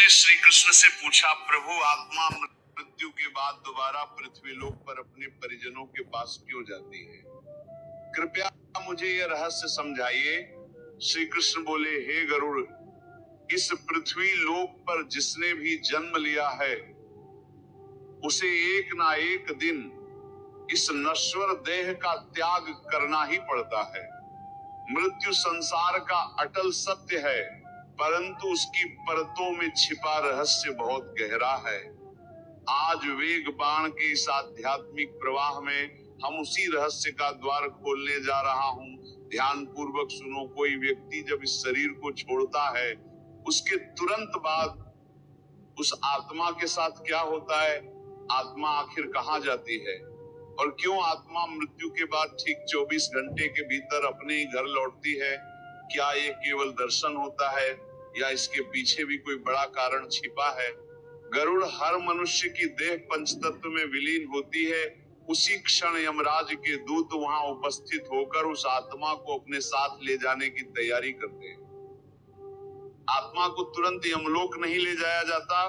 ने श्री कृष्ण से पूछा, प्रभु आत्मा मृत्यु के बाद दोबारा पृथ्वी लोक पर अपने परिजनों के पास क्यों जाती है? कृपया मुझे यह रहस्य समझाइए। श्री कृष्ण बोले, हे गरुड़, इस पृथ्वी लोक पर जिसने भी जन्म लिया है उसे एक ना एक दिन इस नश्वर देह का त्याग करना ही पड़ता है। मृत्यु संसार का अटल सत्य है, परंतु उसकी परतों में छिपा रहस्य बहुत गहरा है। आज वेग बाण के इस आध्यात्मिक प्रवाह में हम उसी रहस्य का द्वार खोलने जा रहा हूँ। ध्यान पूर्वक सुनो। कोई व्यक्ति जब इस शरीर को छोड़ता है, उसके तुरंत बाद उस आत्मा के साथ क्या होता है? आत्मा आखिर कहाँ जाती है? और क्यों आत्मा मृत्यु के बाद ठीक 24 घंटे के भीतर अपने ही घर लौटती है? क्या ये केवल दर्शन होता है या इसके पीछे भी कोई बड़ा कारण छिपा है? गरुड़, हर मनुष्य की देह पंचतत्व में विलीन होती है। उसी क्षण यमराज के दूत वहां उपस्थित होकर उस आत्मा को अपने साथ ले जाने की तैयारी करते हैं। आत्मा को तुरंत यमलोक नहीं ले जाया जाता,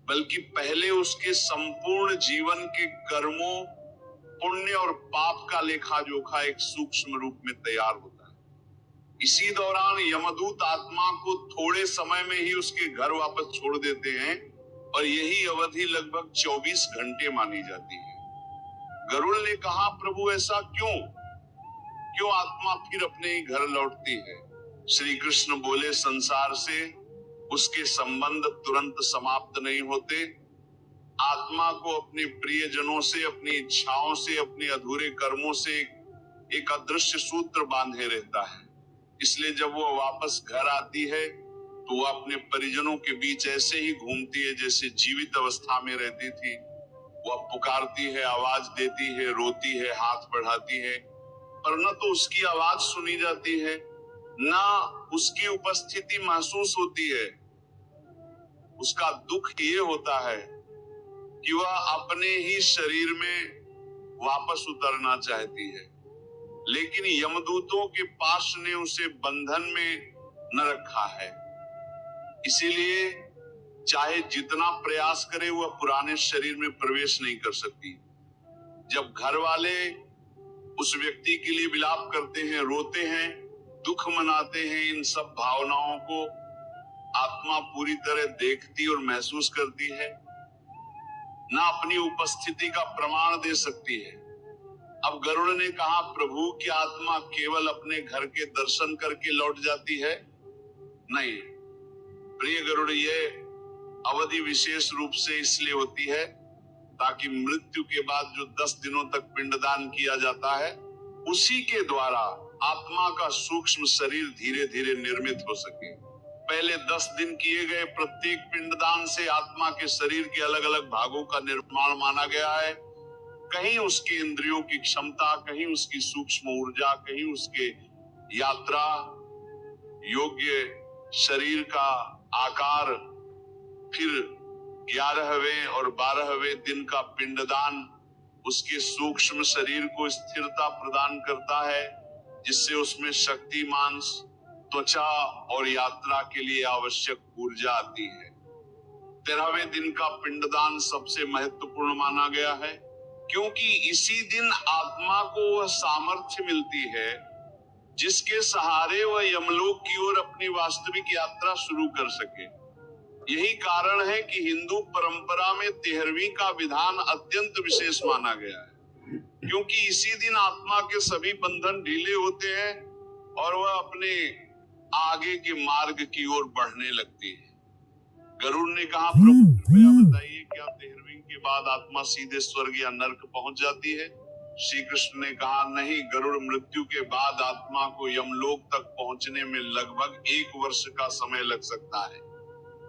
बल्कि पहले उसके संपूर्ण जीवन के कर्मों, पुण्य और पाप का लेखा जोखा एक सूक्ष्म रूप में तैयार होता है। इसी दौरान यमदूत आत्मा को थोड़े समय में ही उसके घर वापस छोड़ देते हैं और यही अवधि लगभग 24 घंटे मानी जाती है। गरुड़ ने कहा, प्रभु ऐसा क्यों? क्यों आत्मा फिर अपने ही घर लौटती है? श्री कृष्ण बोले, संसार से उसके संबंध तुरंत समाप्त नहीं होते। आत्मा को अपने प्रियजनों से, अपनी इच्छाओं से, अपने अधूरे कर्मों से एक अदृश्य सूत्र बांधे रहता है। इसलिए जब वो वापस घर आती है तो वो अपने परिजनों के बीच ऐसे ही घूमती है जैसे जीवित अवस्था में रहती थी। वो पुकारती है, आवाज देती है, रोती है, हाथ बढ़ाती है, पर न तो उसकी आवाज सुनी जाती है, ना उसकी उपस्थिति महसूस होती है। उसका दुख ये होता है कि वह अपने ही शरीर में वापस उतरना चाहती है, लेकिन यमदूतों के पाश ने उसे बंधन में न रखा है। इसीलिए चाहे जितना प्रयास करे वह पुराने शरीर में प्रवेश नहीं कर सकती। जब घर वाले उस व्यक्ति के लिए विलाप करते हैं, रोते हैं, दुख मनाते हैं, इन सब भावनाओं को आत्मा पूरी तरह देखती और महसूस करती है, ना अपनी उपस्थिति का प्रमाण दे सकती है। अब गरुड़ ने कहा, प्रभु की आत्मा केवल अपने घर के दर्शन करके लौट जाती है? नहीं प्रिय गरुड़, ये अवधि विशेष रूप से इसलिए होती है ताकि मृत्यु के बाद जो 10 दिनों तक पिंडदान किया जाता है, उसी के द्वारा आत्मा का सूक्ष्म शरीर धीरे धीरे निर्मित हो सके। पहले 10 दिन किए गए प्रत्येक पिंडदान से आत्मा के शरीर के अलग अलग भागों का निर्माण माना गया है। कहीं उसके इंद्रियों की क्षमता, कहीं उसकी सूक्ष्म ऊर्जा, कहीं उसके यात्रा योग्य शरीर का आकार। फिर 11वें और 12वें दिन का पिंडदान उसके सूक्ष्म शरीर को स्थिरता प्रदान करता है, जिससे उसमें शक्ति, मांस, त्वचा और यात्रा के लिए आवश्यक ऊर्जा आती है। 13वें दिन का पिंडदान सबसे महत्वपूर्ण माना गया है, क्योंकि इसी दिन आत्मा को वह सामर्थ्य मिलती है जिसके सहारे वह यमलोक की ओर अपनी वास्तविक यात्रा शुरू कर सके। यही कारण है कि हिंदू परंपरा में 13वीं का विधान अत्यंत विशेष माना गया है, क्योंकि इसी दिन आत्मा के सभी बंधन ढीले होते हैं और वह अपने आगे के मार्ग की ओर बढ़ने लगती है। गरुड़ ने कहा, प्रभु कृपया बताइए, क्या 13वीं के बाद आत्मा सीधे स्वर्ग या नर्क पहुंच जाती है? श्री कृष्ण ने कहा, नहीं गरुड़, मृत्यु के बाद आत्मा को यमलोक तक पहुंचने में लगभग 1 वर्ष का समय लग सकता है।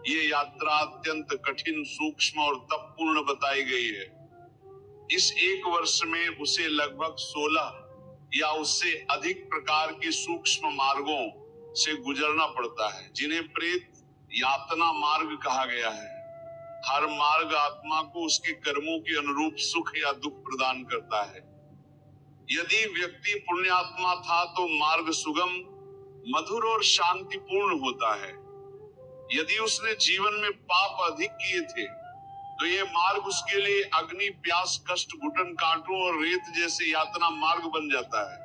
ये यात्रा अत्यंत कठिन, सूक्ष्म और तपपूर्ण बताई गई है। इस 1 वर्ष में उसे लगभग 16 या उससे अधिक प्रकार के सूक्ष्म मार्गों से गुजरना पड़ता है, जिन्हें प्रेत यातना मार्ग कहा गया है। हर मार्ग आत्मा को उसके कर्मों के अनुरूप सुख या दुख प्रदान करता है। यदि व्यक्ति पुण्यात्मा था तो मार्ग सुगम, मधुर और शांतिपूर्ण होता है। यदि उसने जीवन में पाप अधिक किए थे तो ये मार्ग उसके लिए अग्नि, प्यास, कष्ट, घुटन, कांटों और रेत जैसे यातना मार्ग बन जाता है।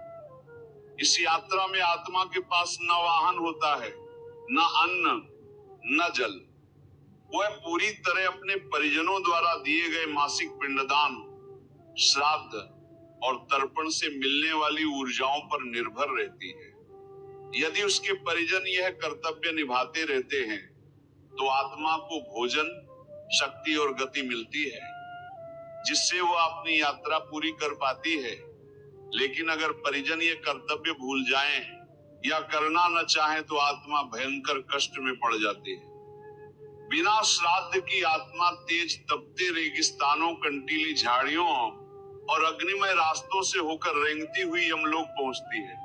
इस यात्रा में आत्मा के पास न वाहन होता है, न अन्न, न जल। वह पूरी तरह अपने परिजनों द्वारा दिए गए मासिक पिंडदान, श्राद्ध और तर्पण से मिलने वाली ऊर्जाओं पर निर्भर रहती है। यदि उसके परिजन यह कर्तव्य निभाते रहते हैं तो आत्मा को भोजन, शक्ति और गति मिलती है, जिससे वह अपनी यात्रा पूरी कर पाती है। लेकिन अगर परिजन ये कर्तव्य भूल जाएं या करना न चाहें तो आत्मा भयंकर कष्ट में पड़ जाती है। बिना श्राद्ध की आत्मा तेज तपते रेगिस्तानों, कंटीली झाड़ियों और अग्निमय रास्तों से होकर रेंगती हुई यमलोक पहुंचती है।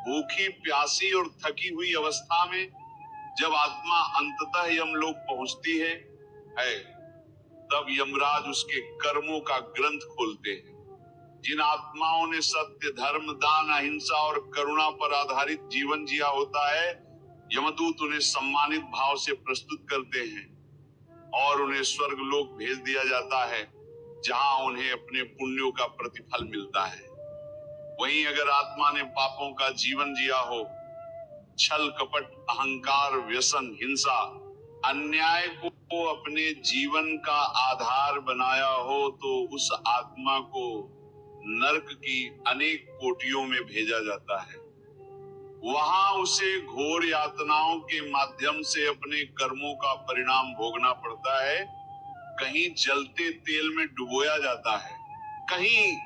भूखी, प्यासी और थकी हुई अवस्था में जब आत्मा अंततः यमलोक पहुंचती है, तब यमराज उसके कर्मों का ग्रंथ खोलते हैं। जिन आत्माओं ने सत्य, धर्म, दान, अहिंसा और करुणा पर आधारित जीवन जिया होता है, यमदूत उन्हें सम्मानित भाव से प्रस्तुत करते हैं और उन्हें स्वर्ग लोक भेज दिया जाता है, जहां उन्हें अपने पुण्यों का प्रतिफल मिलता है। वहीं अगर आत्मा ने पापों का जीवन जिया हो, छल, कपट, अहंकार, व्यसन, हिंसा, अन्याय को अपने जीवन का आधार बनाया हो, तो उस आत्मा को नरक की अनेक कोटियों में भेजा जाता है। वहां उसे घोर यातनाओं के माध्यम से अपने कर्मों का परिणाम भोगना पड़ता है। कहीं जलते तेल में डुबोया जाता है, कहीं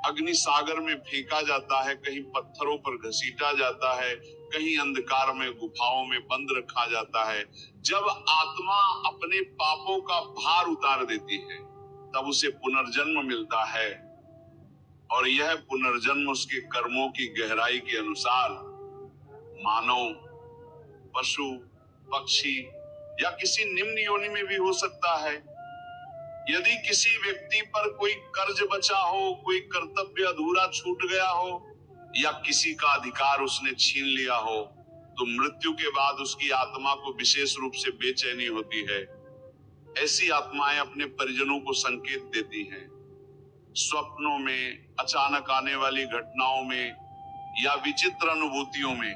अग्नि सागर में फेंका जाता है, कहीं पत्थरों पर घसीटा जाता है, कहीं अंधकार में गुफाओं में बंद रखा जाता है। जब आत्मा अपने पापों का भार उतार देती है, तब उसे पुनर्जन्म मिलता है और यह पुनर्जन्म उसके कर्मों की गहराई के अनुसार मानव, पशु, पक्षी या किसी निम्न योनि में भी हो सकता है। यदि किसी व्यक्ति पर कोई कर्ज बचा हो, कोई कर्तव्य अधूरा छूट गया हो या किसी का अधिकार उसने छीन लिया हो, तो मृत्यु के बाद उसकी आत्मा को विशेष रूप से बेचैनी होती है। ऐसी आत्माएं अपने परिजनों को संकेत देती हैं, स्वप्नों में, अचानक आने वाली घटनाओं में या विचित्र अनुभूतियों में।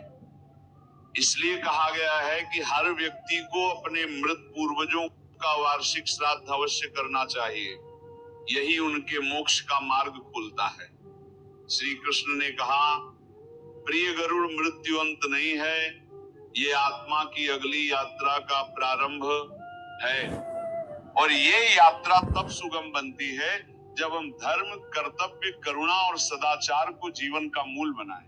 इसलिए कहा गया है कि हर व्यक्ति को अपने मृत पूर्वजों का वार्षिक श्राद्ध अवश्य करना चाहिए। यही उनके मोक्ष का मार्ग खोलता है। श्री कृष्ण ने कहा, प्रिय गरुड़, मृत्यु अंत नहीं है, ये आत्मा की अगली यात्रा का प्रारंभ है। और ये यात्रा तब सुगम बनती है जब हम धर्म, कर्तव्य, करुणा और सदाचार को जीवन का मूल बनाएं।